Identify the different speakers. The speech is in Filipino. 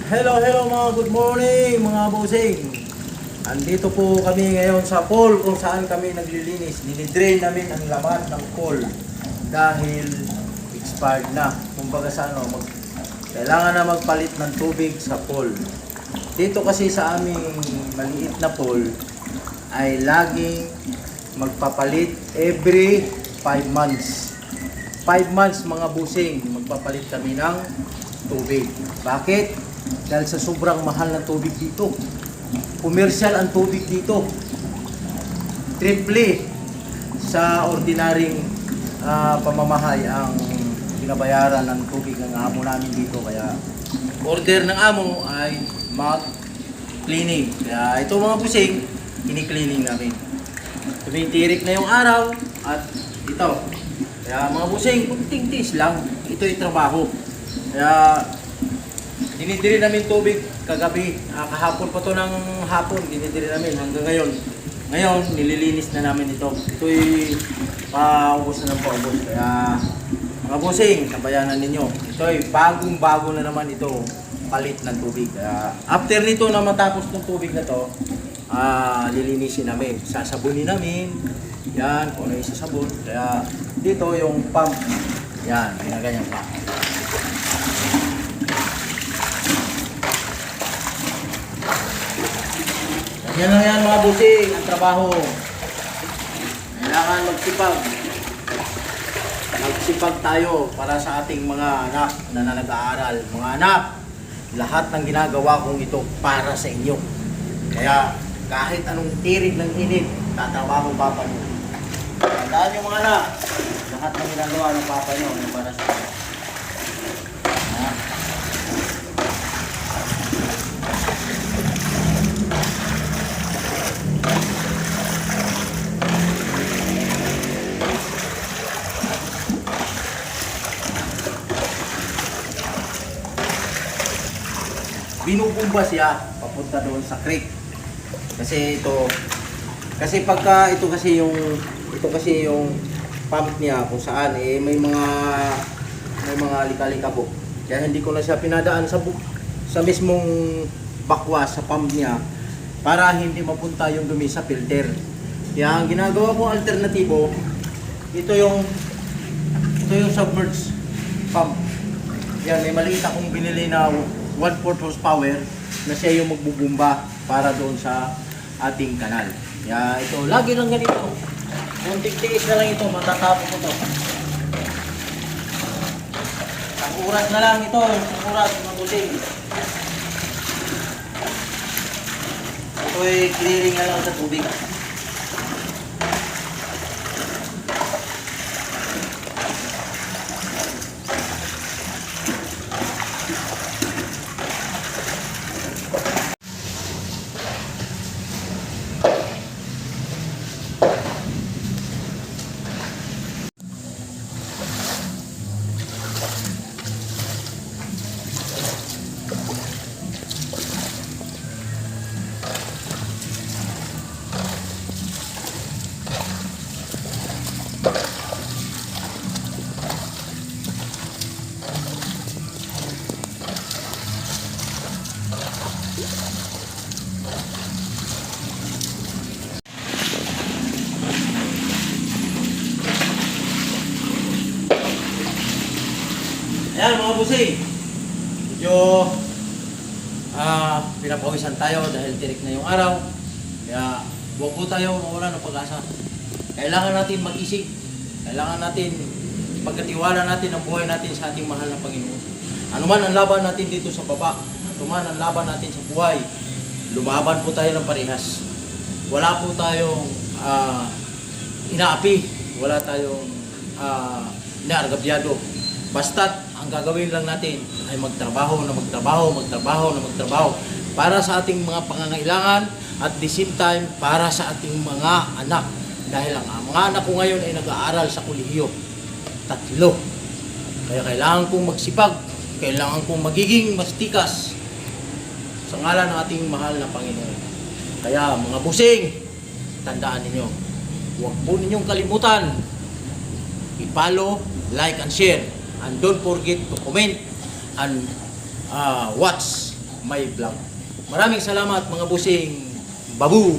Speaker 1: Hello mga good morning mga bossing. Andito po kami ngayon sa pool kung saan kami naglilinis. Dinidrain namin ang laman ng pool dahil expired na. Kumbaga sa kailangan na magpalit ng tubig sa pool. Dito kasi sa aming maliit na pool ay laging magpapalit every 5 months. 5 months mga bossing, magpapalit kami ng tubig. Bakit? Dahil sa sobrang mahal ng tubig dito. Commercial ang tubig dito. Triple sa ordinaryong pamamahay ang binabayaran ng tubig ng amo namin dito. Kaya order ng amo ay mag-cleaning. Kaya ito mga busing, kini-cleaning namin. Tumitirik na yung araw at ito. Kaya mga busing, kunting tiis lang. Ito yung trabaho. Kaya dinidiri namin tubig kagabi. Kahapon pa to ng hapon, dinidiri namin hanggang ngayon. Ngayon, nililinis na namin ito. Ito'y paubos na ng paubos. Kaya mga bossing, sabayanan ninyo. Ito'y bagong-bago na naman ito, palit ng tubig. Kaya after nito na matapos ng tubig na to, lilinisin namin. Sasabunin namin. Yan, kung ano yung sasabon. Kaya dito yung pump. Yan, ginaganyan pa. Yan lang yan mga busing, ang trabaho. Kailangan magsipag. Magsipag tayo para sa ating mga anak na nag-aaral. Mga anak, lahat ng ginagawa kong ito para sa inyo. Kaya kahit anong tirig ng init, tatrabaho papa nyo. Tandaan nyo mga anak, lahat ng ginagawa ng papa nyo ay para sa inyo. Binubumba siya papunta doon sa creek. Kasi pagka ito kasi yung pump niya kung saan may mga lika-lika po. Kaya hindi ko na siya pinadaan sa mismong bakwas sa pump niya para hindi mapunta yung dumi sa filter. Kaya ang ginagawa ko alternatibo, ito yung submerged pump. Yan, may maliit akong binili na 1/4 horsepower na siya yung magbubumba para doon sa ating kanal. Kaya ito, lagi lang ganito. Kunting tiis na lang ito, matatapos ko ito. Ang oras na lang ito, ang oras, mabuting. Ito ay clearing na lang sa tubig. Ayan mga busing, medyo pinapawisan tayo dahil tirik na yung araw. Kaya huwag po tayo mawala ng pag-asa. Kailangan natin mag-isig. Kailangan natin pagkatiwala natin ang buhay natin sa ating mahal na Panginoon. Ano man ang laban natin dito sa baba, ano man ang laban natin sa buhay, lumaban po tayo ng parehas. Wala po tayong inaapi, wala tayong inaargabyado. Basta't ang gagawin lang natin ay magtrabaho para sa ating mga pangangailangan at the same time para sa ating mga anak. Dahil ang mga anak ko ngayon ay nag-aaral sa kolehiyo. 3. Kaya kailangan kong magsipag, kailangan kong magiging mastikas sa ngalan ng ating mahal na Panginoon. Kaya mga busing, tandaan ninyo, huwag po ninyong kalimutan i-follow, like and share. And don't forget to comment and watch may vlog. Maraming salamat mga busing. Babu!